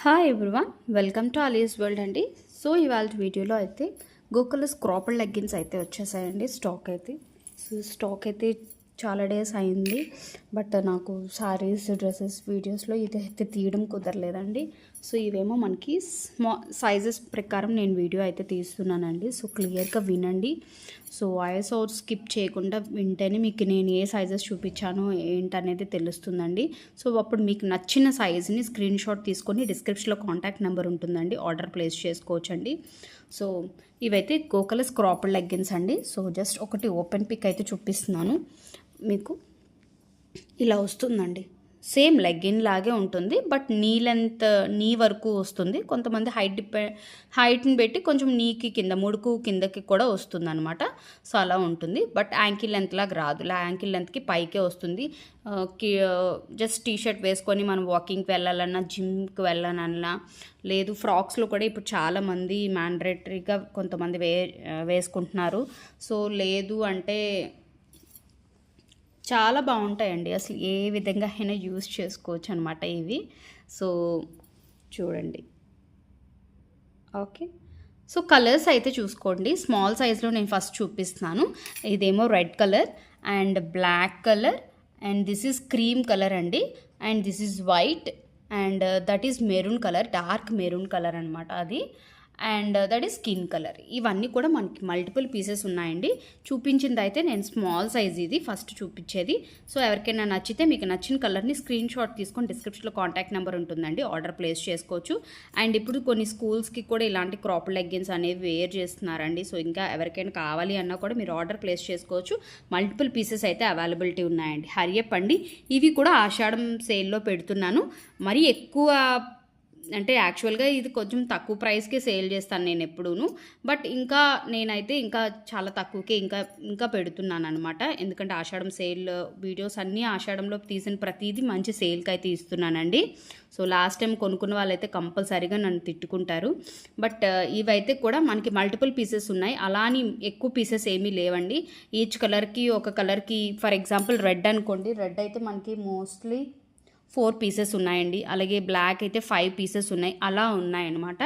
Hi everyone, welcome to alias world అండి. So ఇవాళ వీడియోలో అయితే గోకుల్స్ క్రాపర్ లెగ్గిన్స్ అయితే వచ్చేసాయండి. స్టాక్ అయితే చాలా డేస్ అయింది, బట్ నాకు సారీస్ డ్రెస్సెస్ వీడియోస్లో ఇది అయితే తీయడం కుదరలేదండి. సో ఇవేమో మనకి సైజెస్ ప్రకారం నేను వీడియో అయితే తీస్తున్నానండి. సో క్లియర్గా వినండి. సో వాయిస్ ఓవర్ స్కిప్ చేయకుండా వింటేనే మీకు నేను ఏ సైజెస్ చూపించానో ఏంటనేది తెలుస్తుందండి. సో అప్పుడు మీకు నచ్చిన సైజుని స్క్రీన్ షాట్ తీసుకొని డిస్క్రిప్షన్లో కాంటాక్ట్ నెంబర్ ఉంటుందండి, ఆర్డర్ ప్లేస్ చేసుకోవచ్చండి. సో ఇవైతే గోకుల్స్ క్రాపర్ లెగ్గిన్స్ అండి. సో జస్ట్ ఒకటి ఓపెన్ పిక్ అయితే చూపిస్తున్నాను మీకు. ఇలా వస్తుందండి, సేమ్ లెగ్గిన్ లాగే ఉంటుంది, బట్ నీ వరకు వస్తుంది. కొంతమంది హైట్ని పెట్టి కొంచెం నీకి కింద ముడుకు కిందకి కూడా వస్తుంది అనమాట. సో అలా ఉంటుంది, బట్ యాంకిల్ లెంత్ లాగా రాదు. యాంకిల్ లెంత్కి పైకే వస్తుంది. జస్ట్ టీషర్ట్ వేసుకొని మనం వాకింగ్కి వెళ్ళాలన్నా, జిమ్కి వెళ్ళాలన్నా, లేదు ఫ్రాక్స్లో కూడా ఇప్పుడు చాలామంది మ్యాండేటరీగా కొంతమంది వేసుకుంటున్నారు. సో లేదు అంటే చాలా బాగుంటాయండి. అసలు ఏ విధంగా అయినా యూజ్ చేసుకోవచ్చు అనమాట ఇవి. సో చూడండి. ఓకే, సో కలర్స్ అయితే చూసుకోండి. స్మాల్ సైజ్లో నేను ఫస్ట్ చూపిస్తున్నాను. ఇదేమో red colour and black colour, and this is cream colour అండి, and this is white, and that is maroon colour, dark maroon colour అనమాట అది, and that is skin colour. ఇవన్నీ కూడా మనకి మల్టిపుల్ పీసెస్ ఉన్నాయండి. చూపించింది అయితే నేను స్మాల్ సైజ్ ఇది ఫస్ట్ చూపించేది. సో ఎవరికైనా నచ్చితే మీకు నచ్చిన కలర్ని స్క్రీన్ షాట్ తీసుకొని డిస్క్రిప్షన్లో కాంటాక్ట్ నెంబర్ ఉంటుందండి, ఆర్డర్ ప్లేస్ చేసుకోవచ్చు. అండ్ ఇప్పుడు కొన్ని స్కూల్స్కి కూడా ఇలాంటి క్రాపర్ లెగ్గిన్స్ అనేవి వేర్ చేస్తున్నారండి. సో ఇంకా ఎవరికైనా కావాలి అన్నా కూడా మీరు ఆర్డర్ ప్లేస్ చేసుకోవచ్చు. మల్టిపుల్ పీసెస్ అయితే అవైలబిలిటీ ఉన్నాయండి. హరియప్ అండి. ఇవి కూడా ఆషాఢం సేల్లో పెడుతున్నాను. మరీ ఎక్కువ అంటే యాక్చువల్గా ఇది కొంచెం తక్కువ ప్రైస్కే సేల్ చేస్తాను నేను ఎప్పుడూను, బట్ నేనైతే ఇంకా చాలా తక్కువకే ఇంకా పెడుతున్నాను అనమాట. ఎందుకంటే ఆషాఢం సేల్ వీడియోస్ అన్నీ ఆషాఢంలో తీసిన ప్రతిదీ మంచి సేల్కి అయితే ఇస్తున్నానండి. సో లాస్ట్ టైం కొనుక్కున్న వాళ్ళైతే కంపల్సరీగా నన్ను తిట్టుకుంటారు. బట్ ఇవైతే కూడా మనకి మల్టిపుల్ పీసెస్ ఉన్నాయి. అలా అని ఎక్కువ పీసెస్ ఏమీ లేవండి. ఈచ్ కలర్కి ఒక కలర్కి, ఫర్ ఎగ్జాంపుల్ రెడ్ అనుకోండి, రెడ్ అయితే మనకి మోస్ట్లీ 4 పీసెస్ ఉన్నాయండి. అలాగే బ్లాక్ అయితే 5 పీసెస్ ఉన్నాయి, అలా ఉన్నాయన్నమాట.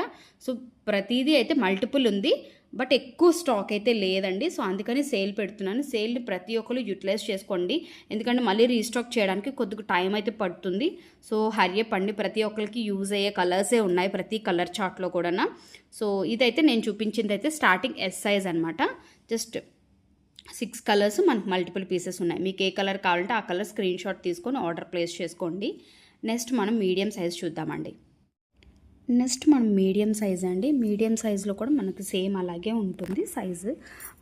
సో ప్రతిదీ అయితే మల్టిపుల్ ఉంది, బట్ ఎక్కువ స్టాక్ అయితే లేదండి. సో అందుకని సేల్ పెడుతున్నాను. సేల్ని ప్రతి ఒక్కరు యూటిలైజ్ చేసుకోండి, ఎందుకంటే మళ్ళీ రీస్టాక్ చేయడానికి కొద్దిగా టైం అయితే పడుతుంది. సో హరియప్ అండి. ప్రతి ఒక్కరికి యూజ్ అయ్యే కలర్సే ఉన్నాయి ప్రతి కలర్ చార్ట్లో కూడా. సో ఇదైతే నేను చూపించింది అయితే స్టార్టింగ్ ఎస్ సైజ్ అనమాట. జస్ట్ 6 కలర్స్ మనకు మల్టిపుల్ పీసెస్ ఉన్నాయి. మీకు ఏ కలర్ కావాలంటే ఆ కలర్ స్క్రీన్ షాట్ తీసుకొని ఆర్డర్ ప్లేస్ చేసుకోండి. నెక్స్ట్ మనం మీడియం సైజ్ చూద్దామండి. మీడియం సైజ్ అండి. మీడియం సైజులో కూడా మనకు సేమ్ అలాగే ఉంటుంది సైజు.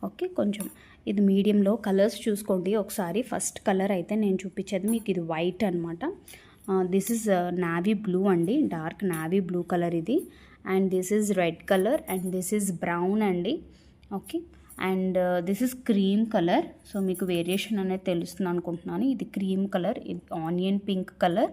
ఓకే, కొంచెం ఇది మీడియంలో కలర్స్ చూసుకోండి ఒకసారి. ఫస్ట్ కలర్ అయితే నేను చూపించేది మీకు ఇది వైట్ అనమాట. దిస్ ఈజ్ నావీ బ్లూ అండి, డార్క్ నావీ బ్లూ కలర్ ఇది. And this is red colour, and this is brown అండి. Okay, and this is cream colour. So మీకు వేరియేషన్ అనేది తెలుస్తుంది అనుకుంటున్నాను. ఇది క్రీమ్ కలర్, ఇది onion pink colour,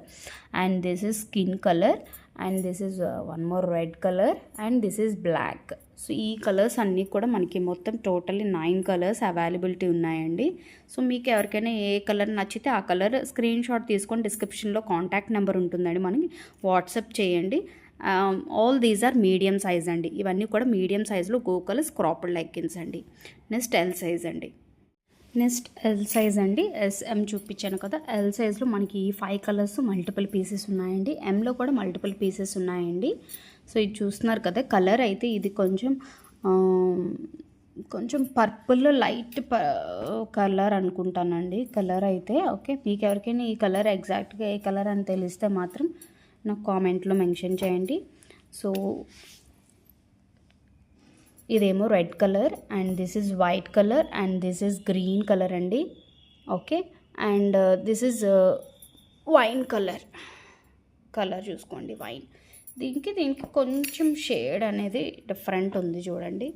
and this is skin colour, and this is one more red colour, and this is black. So ఈ colours అన్నీ కూడా మనకి మొత్తం టోటల్లీ 9 కలర్స్ అవైలబిలిటీ ఉన్నాయండి. సో మీకు ఎవరికైనా ఏ కలర్ నచ్చితే ఆ కలర్ స్క్రీన్ షాట్ తీసుకొని డిస్క్రిప్షన్లో కాంటాక్ట్ నెంబర్ ఉంటుందండి, మనకి వాట్సాప్ చేయండి. All these are medium size అండి. ఇవన్నీ కూడా మీడియం సైజులో గోకుల్స్ క్రాపర్ లెగ్గిన్స్ అండి. నెక్స్ట్ ఎల్ సైజ్ అండి. ఎం చూపించాను కదా, ఎల్ సైజ్లో మనకి 5 కలర్స్ మల్టిపుల్ పీసెస్ ఉన్నాయండి. ఎంలో కూడా మల్టిపుల్ పీసెస్ ఉన్నాయండి. సో ఇది చూస్తున్నారు కదా, కలర్ అయితే ఇది కొంచెం పర్పుల్ లైట్ కలర్ అనుకుంటానండి కలర్ అయితే. ఓకే, మీకు ఎవరికైనా ఈ కలర్ ఎగ్జాక్ట్గా ఏ కలర్ అని తెలిస్తే మాత్రం నాకు కామెంట్లో మెన్షన్ చేయండి. సో ఇదేమో red colour, and this is white colour, and this is green colour అండి. Okay, and this is wine colour చూసుకోండి, వైన్. దీనికి కొంచెం షేడ్ అనేది డిఫరెంట్ ఉంది చూడండి.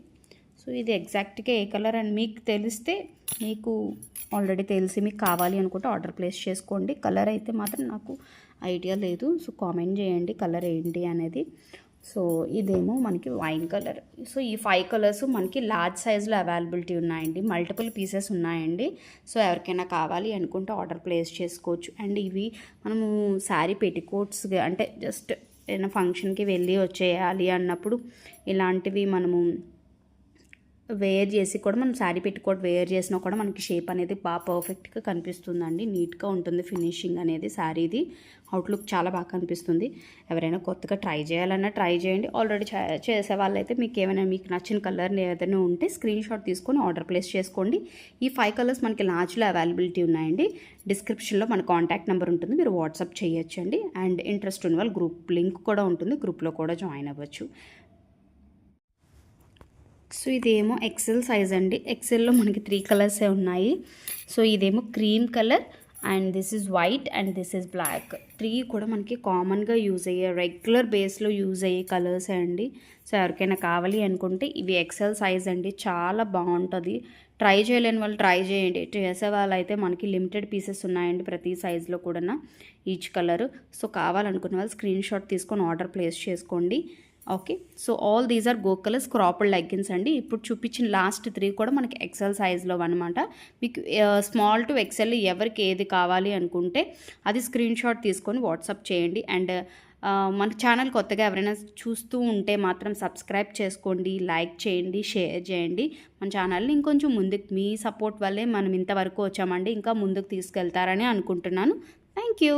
సో ఇది ఎగ్జాక్ట్గా ఏ కలర్ అని మీకు తెలిస్తే, మీకు ఆల్రెడీ తెలిసి మీకు కావాలి అనుకుంటే ఆర్డర్ ప్లేస్ చేసుకోండి. కలర్ అయితే మాత్రం నాకు ఐడియా లేదు. సో కామెంట్ చేయండి కలర్ ఏంటి అనేది. సో ఇదేమో మనకి వైన్ కలర్. సో ఈ 5 కలర్స్ మనకి లార్జ్ సైజులో అవైలబిలిటీ ఉన్నాయండి. మల్టిపుల్ పీసెస్ ఉన్నాయండి. సో ఎవరికైనా కావాలి అనుకుంటే ఆర్డర్ ప్లేస్ చేసుకోవచ్చు. అండ్ ఇవి మనము శారీ పెట్టికోట్స్ అంటే జస్ట్ ఏదైనా ఫంక్షన్కి వెళ్ళి వచ్చేయాలి అన్నప్పుడు ఇలాంటివి మనము వేర్ చేసి కూడా మనం శారీ పెట్టుకోవడం వేర్ చేసినా కూడా మనకి షేప్ అనేది బాగా పర్ఫెక్ట్గా కనిపిస్తుందండి. నీట్గా ఉంటుంది ఫినిషింగ్ అనేది శారీది. అవుట్లుక్ చాలా బాగా కనిపిస్తుంది. ఎవరైనా కొత్తగా ట్రై చేయాలన్నా ట్రై చేయండి. ఆల్రెడీ చేసే వాళ్ళైతే మీకు ఏమైనా మీకు నచ్చిన కలర్ ఏదైనా ఉంటే స్క్రీన్ షాట్ తీసుకొని ఆర్డర్ ప్లేస్ చేసుకోండి. ఈ 5 కలర్స్ మనకి లార్జ్లో అవైలబిలిటీ ఉన్నాయండి. డిస్క్రిప్షన్లో మన కాంటాక్ట్ నెంబర్ ఉంటుంది, మీరు వాట్సాప్ చేయొచ్చండి. అండ్ ఇంట్రెస్ట్ ఉన్న వాళ్ళు గ్రూప్ లింక్ కూడా ఉంటుంది, గ్రూప్లో కూడా జాయిన్ అవ్వచ్చు. సో ఇదేమో ఎక్సెల్ సైజ్ అండి. ఎక్సెల్లో మనకి 3 కలర్సే ఉన్నాయి. సో ఇదేమో cream colour and this is white and this is black. 3 కూడా మనకి కామన్గా యూజ్ అయ్యే రెగ్యులర్ బేస్లో యూజ్ అయ్యే కలర్సే అండి. సో ఎవరికైనా కావాలి అనుకుంటే ఇవి ఎక్సెల్ సైజ్ అండి, చాలా బాగుంటుంది. ట్రై చేయలేని వాళ్ళు ట్రై చేయండి. చేసే వాళ్ళు అయితే మనకి లిమిటెడ్ పీసెస్ ఉన్నాయండి ప్రతి సైజులో కూడా ఈచ్ కలర్. సో కావాలనుకున్న వాళ్ళు స్క్రీన్ షాట్ తీసుకొని ఆర్డర్ ప్లేస్ చేసుకోండి. Okay, so all these are go colours cropped leggings అండి. ఇప్పుడు చూపించిన లాస్ట్ 3 కూడా మనకి ఎక్సెల్ సైజ్లో అనమాట. మీకు స్మాల్ టు ఎక్సెల్ ఎవరికి ఏది కావాలి అనుకుంటే అది స్క్రీన్ షాట్ తీసుకొని వాట్సాప్ చేయండి. అండ్ మన ఛానల్ కొత్తగా ఎవరైనా చూస్తూ ఉంటే మాత్రం సబ్స్క్రైబ్ చేసుకోండి, లైక్ చేయండి, షేర్ చేయండి. మన ఛానల్ని ఇంకొంచెం ముందుకు మీ సపోర్ట్ వల్లే మనం ఇంతవరకు వచ్చామండి. ఇంకా ముందుకు తీసుకెళ్తారని అనుకుంటున్నాను. Thank you.